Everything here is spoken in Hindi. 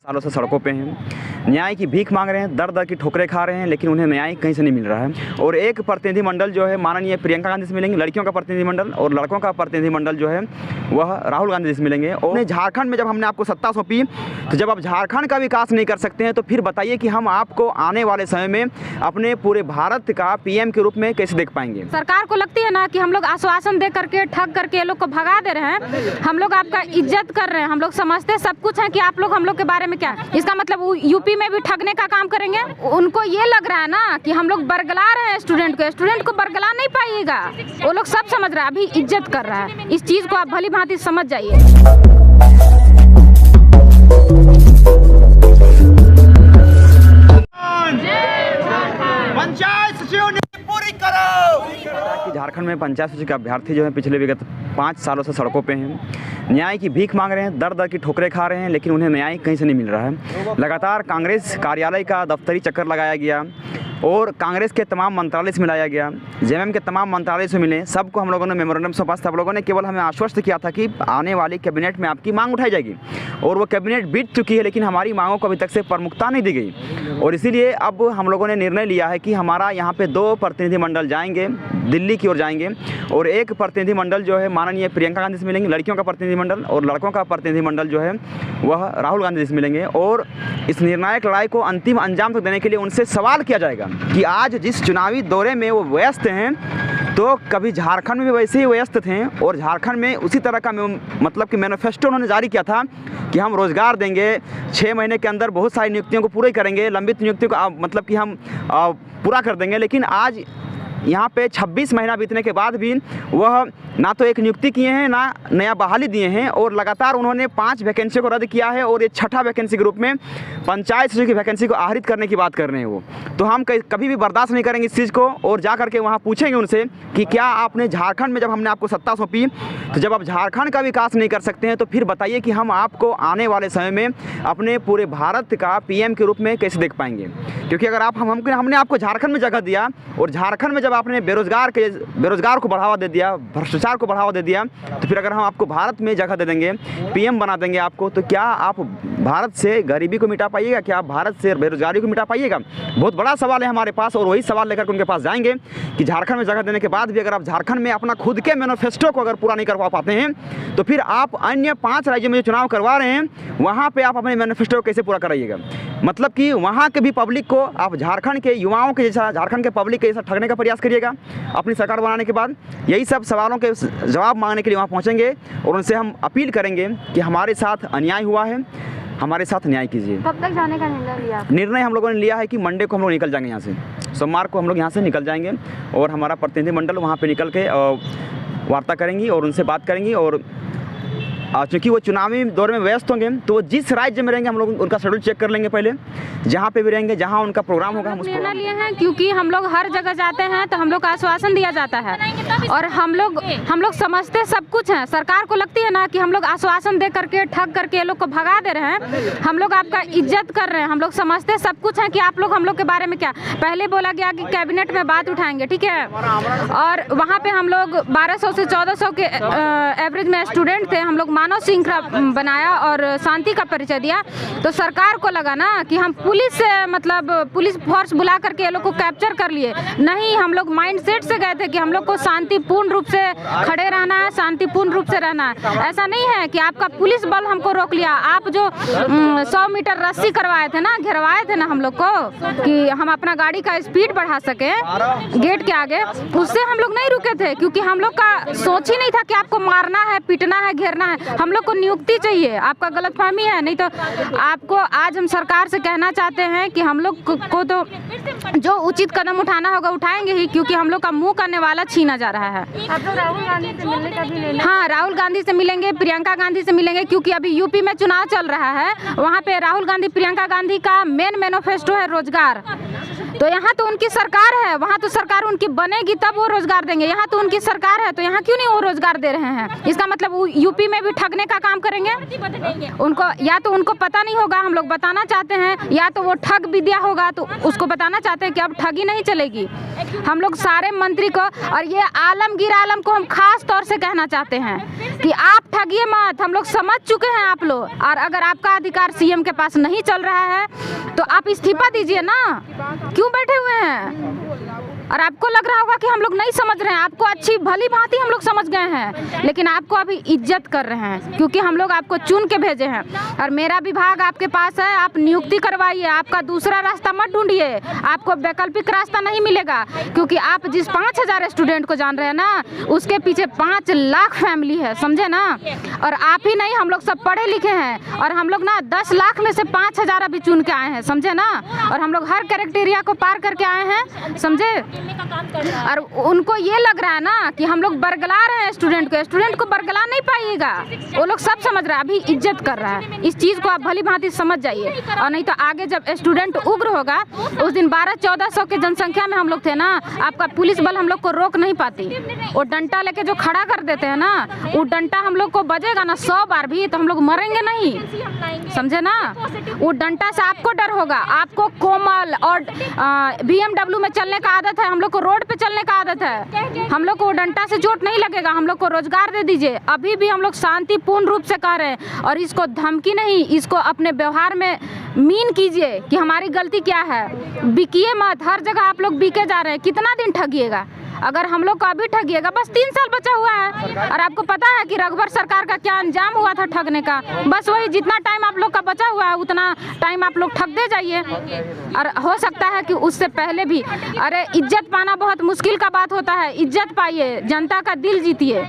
सालों से सड़कों पे हैं, न्याय की भीख मांग रहे हैं, दर दर की ठोकरें खा रहे हैं, लेकिन उन्हें न्याय कहीं से नहीं मिल रहा है। और एक प्रतिनिधिमंडल जो है माननीय प्रियंका गांधी से मिलेंगे, लड़कियों का प्रतिनिधिमंडल, और लड़कों का प्रतिनिधिमंडल जो है वह राहुल गांधी से मिलेंगे। और झारखंड में जब हमने आपको सत्ता सौंपी, तो जब आप झारखंड का विकास नहीं कर सकते हैं तो फिर बताइए कि हम आपको आने वाले समय में अपने पूरे भारत का पीएम के रूप में कैसे देख पाएंगे। सरकार को लगती है ना कि हम लोग आश्वासन दे करके ठग करके लोग को भगा दे रहे हैं, हम लोग आपका इज्जत कर रहे हैं, हम लोग समझते सब कुछ है कि आप लोग हम लोग के बारे में क्या, इसका मतलब यूपी में भी ठगने का काम करेंगे। उनको ये लग रहा है ना कि हम लोग बरगला रहे हैं स्टूडेंट को बरगला नहीं पाइएगा, वो लोग सब समझ रहा है, अभी इज्जत कर रहा है। इस चीज को आप भली भांति समझ जाइए। पंचायत सचिव नीति पूरी करो। कि झारखंड में पंचायत सचिव के अभ्यर्थी जो हैं पिछले विगत 5 सालों से सड़कों पे हैं, न्याय की भीख मांग रहे हैं, दर दर की ठोकरें खा रहे हैं, लेकिन उन्हें न्याय कहीं से नहीं मिल रहा है। लगातार कांग्रेस कार्यालय का दफ्तरी चक्कर लगाया गया और कांग्रेस के तमाम मंत्रालय से मिलाया गया, जेएमएम के तमाम मंत्रालय से मिले, सबको हम लोगों ने मेमोरेंडम सौंपा। सब लोगों ने केवल हमें आश्वस्त किया था कि आने वाली कैबिनेट में आपकी मांग उठाई जाएगी, और वो कैबिनेट बीत चुकी है, लेकिन हमारी मांगों को अभी तक से प्रमुखता नहीं दी गई। और इसीलिए अब हम लोगों ने निर्णय लिया है कि हमारा यहाँ पे 2 प्रतिनिधिमंडल जाएंगे, दिल्ली की ओर जाएंगे, और एक प्रतिनिधिमंडल जो है माननीय प्रियंका गांधी से मिलेंगे, लड़कियों का प्रतिनिधिमंडल, और लड़कों का प्रतिनिधिमंडल जो है वह राहुल गांधी से मिलेंगे। और इस निर्णायक लड़ाई को अंतिम अंजाम तक देने के लिए उनसे सवाल किया जाएगा कि आज जिस चुनावी दौरे में वो व्यस्त हैं, तो कभी झारखंड में भी वैसे ही व्यस्त थे, और झारखंड में उसी तरह का मतलब कि मैनिफेस्टो उन्होंने जारी किया था कि हम रोज़गार देंगे, 6 महीने के अंदर बहुत सारी नियुक्तियों को पूरे करेंगे, लंबित नियुक्तियों को मतलब कि हम पूरा कर देंगे। लेकिन आज यहाँ पे 26 महीना बीतने के बाद भी वह ना तो एक नियुक्ति किए हैं, ना नया बहाली दिए हैं, और लगातार उन्होंने 5 वैकेंसी को रद्द किया है, और ये 6ठा वैकेंसी के रूप में पंचायत सचिव की वैकेंसी को आहरित करने की बात कर रहे हैं वो। तो हम कभी भी बर्दाश्त नहीं करेंगे इस चीज़ को, और जा करके वहाँ पूछेंगे उनसे कि क्या आपने झारखंड में, जब हमने आपको सत्ता सौंपी, तो जब आप झारखंड का विकास नहीं कर सकते हैं तो फिर बताइए कि हम आपको आने वाले समय में अपने पूरे भारत का पीएम के रूप में कैसे देख पाएंगे। क्योंकि अगर हमने आपको झारखंड में जगह दिया, और झारखंड में जब आपने बेरोजगार को बढ़ावा दे दिया, भ्रष्टाचार को बढ़ावा दे दिया, तो फिर अगर हम आपको भारत में जगह दे देंगे, पीएम बना देंगे आपको, तो क्या आप भारत से गरीबी को मिटा पाइएगा? क्या आप भारत से बेरोजगारी को मिटा पाइएगा? बहुत बड़ा सवाल है हमारे पास, और वही सवाल लेकर उनके पास जाएंगे कि झारखंड में जगह देने के बाद भी अगर आप झारखंड में अपना खुद के मैनिफेस्टो को अगर पूरा नहीं करवा पाते हैं, तो फिर आप अन्य 5 राज्यों में जो चुनाव करवा रहे हैं वहाँ पर आप अपने मैनिफेस्टो को कैसे पूरा कराइएगा? मतलब कि वहाँ के भी पब्लिक को आप झारखंड के युवाओं के जैसा, झारखंड के पब्लिक के जैसा ठगने का प्रयास करिएगा अपनी सरकार बनाने के बाद। यही सब सवालों के जवाब मांगने के लिए वहाँ पहुँचेंगे, और उनसे हम अपील करेंगे कि हमारे साथ अन्याय हुआ है, हमारे साथ न्याय कीजिए। कब तक जाने का निर्णय लिया? निर्णय हम लोगों ने लिया है कि मंडे को हम लोग निकल जाएंगे यहाँ से, सोमवार को हम लोग यहाँ से निकल जाएंगे, और हमारा प्रतिनिधिमंडल वहाँ पर निकल के वार्ता करेंगी और उनसे बात करेंगी। और चूँकि वो चुनावी दौर में व्यस्त होंगे, तो वो जिस राज्य में रहेंगे हम लोग उनका शेड्यूल चेक कर लेंगे पहले, जहाँ पे भी रहेंगे, जहाँ उनका प्रोग्राम होगा हम उस निर्णय लिए हैं। क्योंकि हम लोग हर जगह जाते हैं तो हम लोग को आश्वासन दिया जाता है, और हम लोग समझते सब कुछ है। सरकार को लगती है ना कि हम लोग आश्वासन दे करके ठग करके लोग को भगा दे रहे हैं, हम लोग आपका इज्जत कर रहे हैं, हम लोग समझते सब कुछ है कि आप लोग हम लोग के बारे में क्या। पहले बोला गया कि कैबिनेट में बात उठाएंगे, ठीक है, और वहाँ पे हम लोग 1200 से 1400 के एवरेज में स्टूडेंट थे, हम लोग मानव श्रृंखला बनाया और शांति का परिचय दिया। तो सरकार को लगा ना कि हम पुलिस से, मतलब पुलिस फोर्स बुला करके ये लोग को कैप्चर कर लिए। नहीं, हम लोग माइंडसेट से गए थे कि हम लोग को शांतिपूर्ण रूप से खड़े रहना है, शांतिपूर्ण रूप से रहना है। ऐसा नहीं है कि आपका पुलिस बल हमको रोक लिया। आप जो 100 मीटर रस्सी करवाए थे ना, घेरवाए थे ना हम लोग को कि हम अपना गाड़ी का स्पीड बढ़ा सके गेट के आगे, उससे हम लोग नहीं रुके थे, क्योंकि हम लोग का सोच ही नहीं था कि आपको मारना है, पीटना है, घेरना है। हम लोग को नियुक्ति चाहिए। आपका गलतफहमी है, नहीं तो आपको आज हम सरकार से कहना चाहते हैं कि हम लोग को तो जो उचित कदम उठाना होगा उठाएंगे ही, क्योंकि हम लोग का मुंह का नेवाला छीना जा रहा है। आप तो राहुल गांधी से मिलने का भी ले लें। हाँ, राहुल गांधी से मिलेंगे, प्रियंका गांधी से मिलेंगे, क्योंकि अभी यूपी में चुनाव चल रहा है। वहाँ पे राहुल गांधी, प्रियंका गांधी का मेन मैनिफेस्टो है रोजगार। तो यहाँ तो उनकी सरकार है, वहाँ तो सरकार उनकी बनेगी तब वो रोजगार देंगे। यहाँ तो उनकी सरकार है तो यहाँ क्यों नहीं वो रोजगार दे रहे हैं? इसका मतलब वो यूपी में भी ठगने का काम करेंगे। उनको या तो उनको पता नहीं होगा, हम लोग बताना चाहते हैं, या तो वो ठग विद्या होगा तो उसको बताना चाहते हैं कि अब ठगी नहीं चलेगी। हम लोग सारे मंत्री को और ये आलमगीर आलम को हम खास तौर से कहना चाहते हैं कि आप ठगिए मत, हम लोग समझ चुके हैं आप लोग। और अगर आपका अधिकार सीएम के पास नहीं चल रहा है तो आप इस्तीफा दीजिए ना, क्यों बैठे हुए हैं? और आपको लग रहा होगा कि हम लोग नहीं समझ रहे हैं, आपको अच्छी भली भांति हम लोग समझ गए हैं, लेकिन आपको अभी इज्जत कर रहे हैं क्योंकि हम लोग आपको चुन के भेजे हैं। और मेरा विभाग आपके पास है, आप नियुक्ति करवाइए, आपका दूसरा रास्ता मत ढूंढिए, आपको वैकल्पिक रास्ता नहीं मिलेगा क्योंकि आप जिस 5000 स्टूडेंट को जान रहे हैं ना, उसके पीछे 5 लाख फैमिली है, समझे ना। और आप ही नहीं, हम लोग सब पढ़े लिखे हैं और हम लोग ना 10 लाख में से 5000 अभी चुन के आए हैं, समझे ना। और हम लोग हर क्राइटेरिया को पार करके आए हैं, समझे। और उनको ये लग रहा है ना कि हम लोग बरगला रहे हैं स्टूडेंट को बरगला नहीं पाइएगा, वो लोग सब समझ रहा है, अभी इज्जत कर रहा है। इस चीज़ को आप भली भांति समझ जाइए, और नहीं तो आगे जब स्टूडेंट उग्र होगा, उस दिन 1200-1400 के जनसंख्या में हम लोग थे ना, आपका पुलिस बल हम लोग को रोक नहीं पाती। वो डंटा लेके जो खड़ा कर देते हैं ना, वो डंटा हम लोग को बजेगा ना 100 बार भी तो हम लोग मरेंगे नहीं, समझे ना। वो डंटा से आपको डर होगा, आपको कोमल और BMW में चलने का आदत है, हम लोग को रोड पे चलने का आदत है, हम लोग को डंटा से चोट नहीं लगेगा, हम लोग को रोजगार दे दीजिए। अभी भी हम लोग शांतिपूर्ण रूप से कह रहे हैं और इसको धमकी नहीं, इसको अपने व्यवहार में मीन कीजिए कि हमारी गलती क्या है। बिकिए मत, हर जगह आप लोग बिके जा रहे हैं, कितना दिन ठगिएगा? अगर हम लोग को अभी ठगिएगा, बस 3 साल बचा हुआ है। और आपको पता है कि रघुवर सरकार का क्या अंजाम हुआ था ठगने का, बस वही जितना टाइम आप लोग का बचा हुआ है उतना टाइम आप लोग ठग दे जाइए। और हो सकता है कि उससे पहले भी, अरे इज्जत पाना बहुत मुश्किल का बात होता है, इज्जत पाइए, जनता का दिल जीतिए।